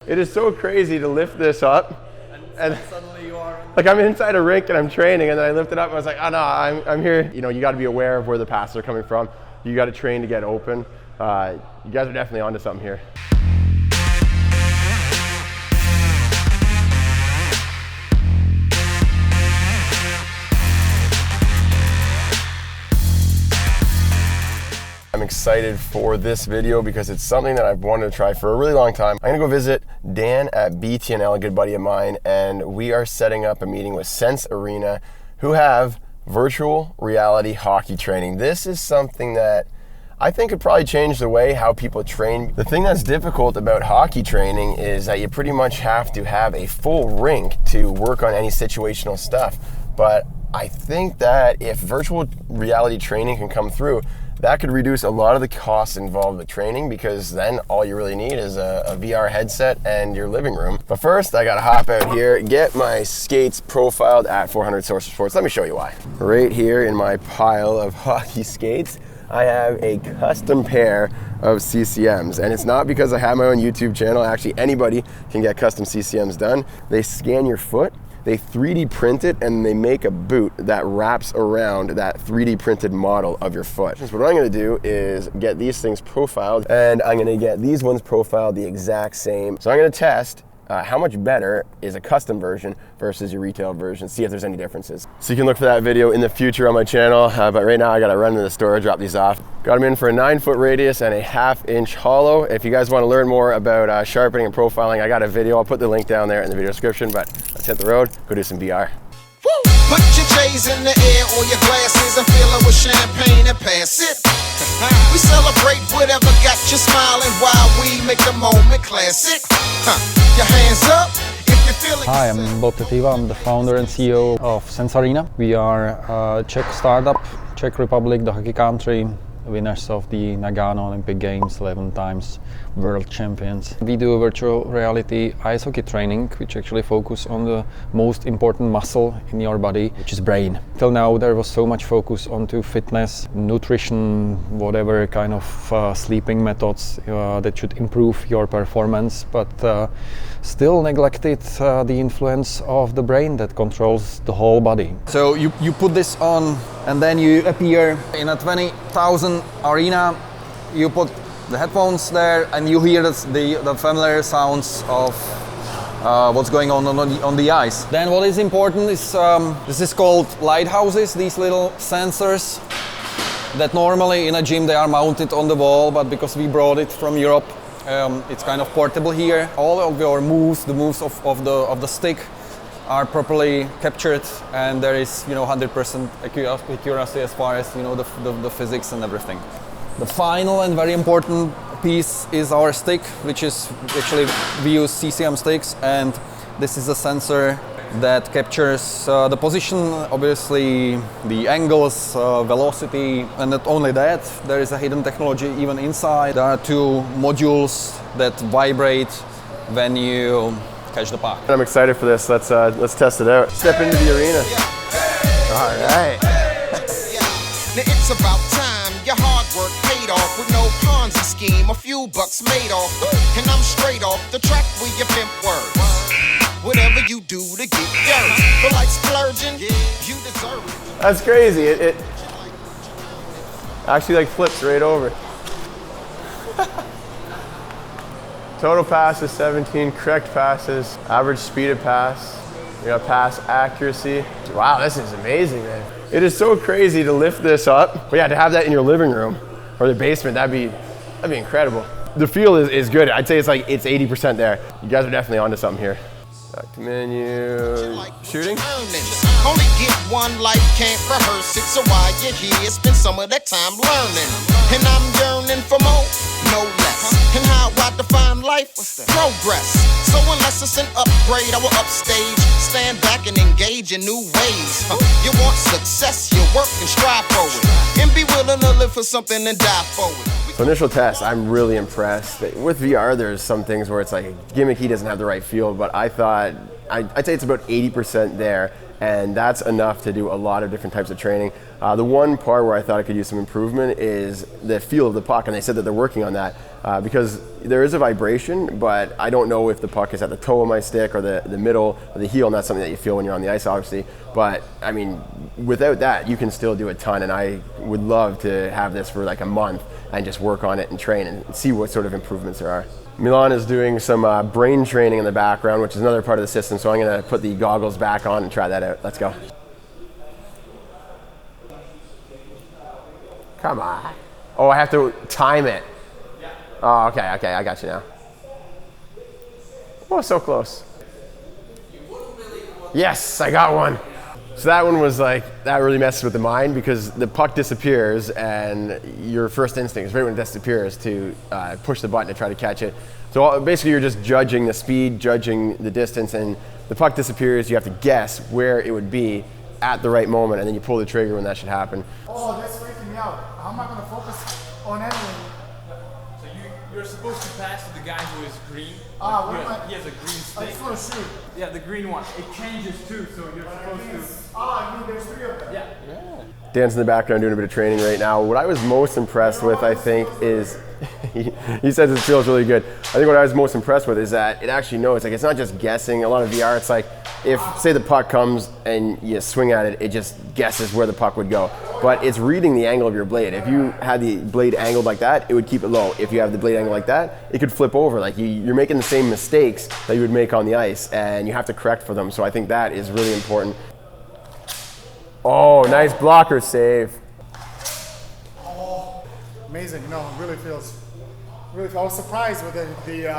It is so crazy to lift this up. And suddenly you are like I'm inside a rink and I'm training, and then I lift it up and I was like, oh no, I'm here. You know, you got to be aware of where the passes are coming from. You got to train to get open. You guys are definitely onto something here. I'm excited for this video because it's something that I've wanted to try for a really long time. I'm gonna go visit Dan at BTNL, a good buddy of mine, and we are setting up a meeting with Sense Arena, who have virtual reality hockey training. This is something that I think could probably change the way how people train. The thing that's difficult about hockey training is that you pretty much have to have a full rink to work on any situational stuff. But I think that if virtual reality training can come through, that could reduce a lot of the costs involved with training, because then all you really need is a VR headset and your living room. But first, I gotta hop out here, get my skates profiled at 400 Source of Sports. Let me show you why. Right here in my pile of hockey skates, I have a custom pair of CCMs, and it's not because I have my own YouTube channel. Actually, anybody can get custom CCMs done. They scan your foot, they 3D print it, and they make a boot that wraps around that 3D printed model of your foot. So what I'm gonna do is get these things profiled, and I'm gonna get these ones profiled the exact same. So I'm gonna test how much better is a custom version versus your retail version, see if there's any differences. So you can look for that video in the future on my channel, but right now I gotta run to the store, drop these off. Got them in for a 9-foot radius and a 1/2-inch hollow. If you guys wanna learn more about sharpening and profiling, I got a video. I'll put the link down there in the video description, but let's hit the road, go do some VR. Woo! Put your J's in the air or your glasses and fill it with champagne and pass it. We celebrate whatever got you smiling while we make the moment classic. Your hands up if you're feeling. Hi, I'm Bob Tetiva. I'm the founder and CEO of Sense Arena. We are a Czech startup, Czech Republic, the hockey country, winners of the Nagano Olympic Games, 11 times world champions. We do virtual reality ice hockey training, which actually focus on the most important muscle in your body, which is brain. Till now there was so much focus onto fitness, nutrition, whatever kind of sleeping methods that should improve your performance, but still neglected the influence of the brain that controls the whole body. So you put this on and then you appear in a 20,000 arena, you put the headphones there and you hear the familiar sounds of what's going on the ice. Then what is important is, this is called Lighthouses, these little sensors that normally in a gym they are mounted on the wall, but because we brought it from Europe, it's kind of portable here. All of your moves, the moves of the stick, are properly captured, and there is 100% accuracy as far as the physics and everything. The final and very important piece is our stick, which is actually we use CCM sticks, and this is a sensor that captures the position, obviously the angles, velocity, and not only that, there is a hidden technology even inside. There are 2 modules that vibrate when you catch the puck. I'm excited for this. Let's test it out. Step into the arena. All right. Now it's about time. Your hard work paid off with no Ponzi scheme. A few bucks made off, and I'm straight off the track with your pimp words. Whatever you do to get dirt, but like splurging, you deserve it. That's crazy. It actually like flips right over. Total passes 17, correct passes, average speed of pass. We got pass accuracy. Wow, this is amazing, man. It is so crazy to lift this up. But yeah, to have that in your living room or the basement, that'd be incredible. The feel is good. I'd say it's 80% there. You guys are definitely onto something here. Back to menu, shooting. Only get one life, can't rehearse it. So while you're here, spend some of that time learning. And I'm yearning for more, no less. And how I define life, progress. So unless it's an upgrade, I will upstage, stand back and engage in new ways. You want success, you work and strive for it, and be willing to live for something and die for it. So initial test, I'm really impressed. With VR, there's some things where it's like gimmicky, doesn't have the right feel, but I thought, I'd say it's about 80% there, and that's enough to do a lot of different types of training. The one part where I thought I could use some improvement is the feel of the puck, and they said that they're working on that because there is a vibration, but I don't know if the puck is at the toe of my stick or the middle or the heel, and that's something that you feel when you're on the ice, obviously. But I mean, without that, you can still do a ton, and I would love to have this for like a month and just work on it and train and see what sort of improvements there are. Milan is doing some brain training in the background, which is another part of the system, so I'm going to put the goggles back on and try that out. Let's go. Come on. Oh, I have to time it. Oh, okay, I got you now. Oh, so close. Yes, I got one. So that one was like, that really messes with the mind because the puck disappears and your first instinct is right when it disappears to push the button to try to catch it. So basically you're just judging the speed, judging the distance, and the puck disappears, you have to guess where it would be at the right moment, and then you pull the trigger when that should happen. Oh, that's freaking me out. How am I going to focus on anything? So you're supposed to pass to the guy who is green. He has a green stick. I just want to shoot. Yeah, the green one. It changes too, so you're supposed to. I mean, there's 3 of them. Yeah. Dan's in the background doing a bit of training right now. What I was most impressed with, I think, is he says it feels really good. I think what I was most impressed with is that it actually knows. Like, it's not just guessing. A lot of VR, it's like if, say, the puck comes and you swing at it, it just guesses where the puck would go. But it's reading the angle of your blade. If you had the blade angled like that, it would keep it low. If you have the blade angled like that, it could flip over. Like you're making the same mistakes that you would make on the ice, and you have to correct for them. So I think that is really important. Oh, nice blocker save. Oh, amazing. No, it really feels. I was surprised with the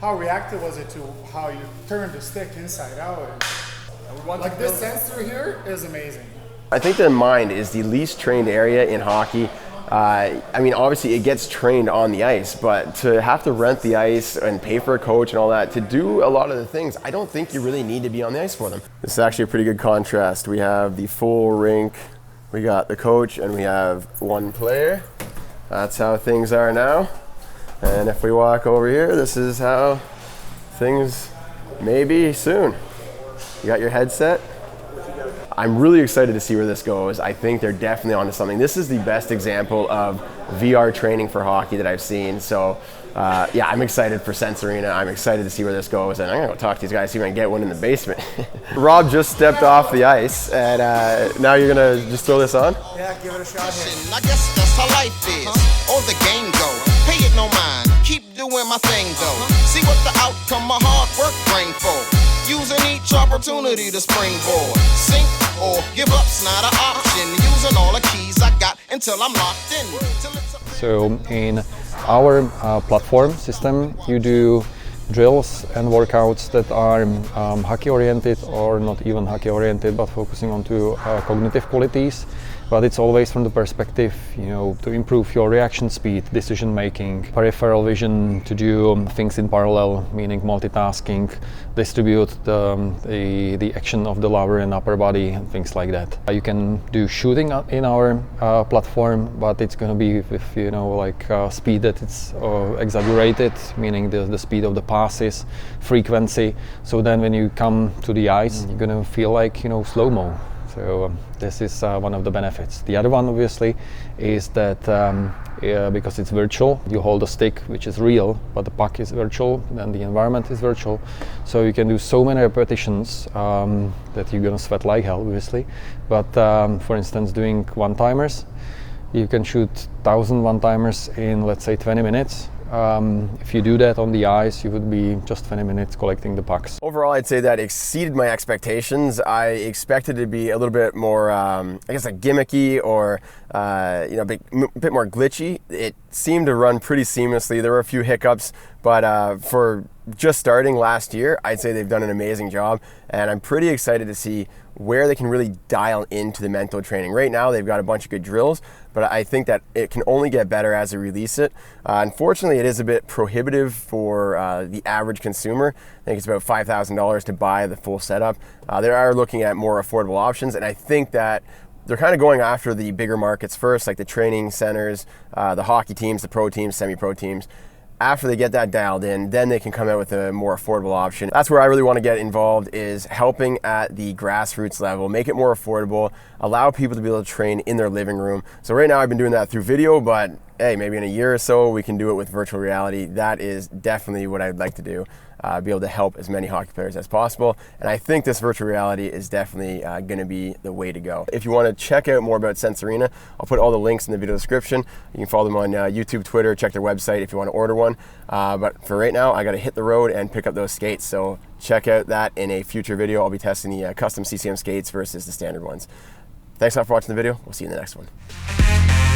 how reactive was it to how you turned the stick inside out. Like this sensor here is amazing. I think the mind is the least trained area in hockey. I mean, obviously it gets trained on the ice, but to have to rent the ice and pay for a coach and all that, to do a lot of the things, I don't think you really need to be on the ice for them. This is actually a pretty good contrast. We have the full rink, we got the coach, and we have one player. That's how things are now. And if we walk over here, this is how things may be soon. You got your headset. I'm really excited to see where this goes. I think they're definitely onto something. This is the best example of VR training for hockey that I've seen. So yeah, I'm excited for Sense Arena. I'm excited to see where this goes, and I'm gonna go talk to these guys, see if I can get one in the basement. Rob just stepped off the ice, and now you're gonna just throw this on? Yeah, give it a shot here. I guess that's how life is, or the game go. Pay it no mind, keep doing my thing though. See what the outcome my hard work bring for. Using each opportunity to springboard. Sink or give up's not an option. Using all the keys I got until I'm locked in. So in our platform system, you do drills and workouts that are hockey oriented or not even hockey oriented, but focusing on to cognitive qualities. But it's always from the perspective, to improve your reaction speed, decision making, peripheral vision, to do things in parallel, meaning multitasking, distribute the action of the lower and upper body and things like that. You can do shooting in our platform, but it's going to be with speed that it's exaggerated, meaning the speed of the passes, frequency. So then when you come to the ice, you're going to feel like slow-mo. So this is one of the benefits. The other one, obviously, is that because it's virtual, you hold a stick, which is real, but the puck is virtual, then the environment is virtual. So you can do so many repetitions that you're gonna sweat like hell, obviously. But for instance, doing one-timers, you can shoot 1,000 one-timers in, let's say, 20 minutes. If you do that on the ice, you would be just 20 minutes collecting the pucks. Overall, I'd say that exceeded my expectations. I expected it to be a little bit more, gimmicky or a bit more glitchy. It seemed to run pretty seamlessly. There were a few hiccups, but for just starting last year, I'd say they've done an amazing job, and I'm pretty excited to see where they can really dial into the mental training. Right now, they've got a bunch of good drills, but I think that it can only get better as they release it. Unfortunately, it is a bit prohibitive for the average consumer. I think it's about $5,000 to buy the full setup. They are looking at more affordable options, and I think that they're kind of going after the bigger markets first, like the training centers, the hockey teams, the pro teams, semi-pro teams. after they get that dialed in, then they can come out with a more affordable option. That's where I really want to get involved, is helping at the grassroots level, make it more affordable, allow people to be able to train in their living room. So right now I've been doing that through video, but hey, maybe in a year or so we can do it with virtual reality. That is definitely what I'd like to do, be able to help as many hockey players as possible. And I think this virtual reality is definitely going to be the way to go. If you want to check out more about Sense Arena, I'll put all the links in the video description. You can follow them on YouTube, Twitter, check their website if you want to order one. But for right now, I got to hit the road and pick up those skates. So check out that in a future video. I'll be testing the custom CCM skates versus the standard ones. Thanks a lot for watching the video. We'll see you in the next one.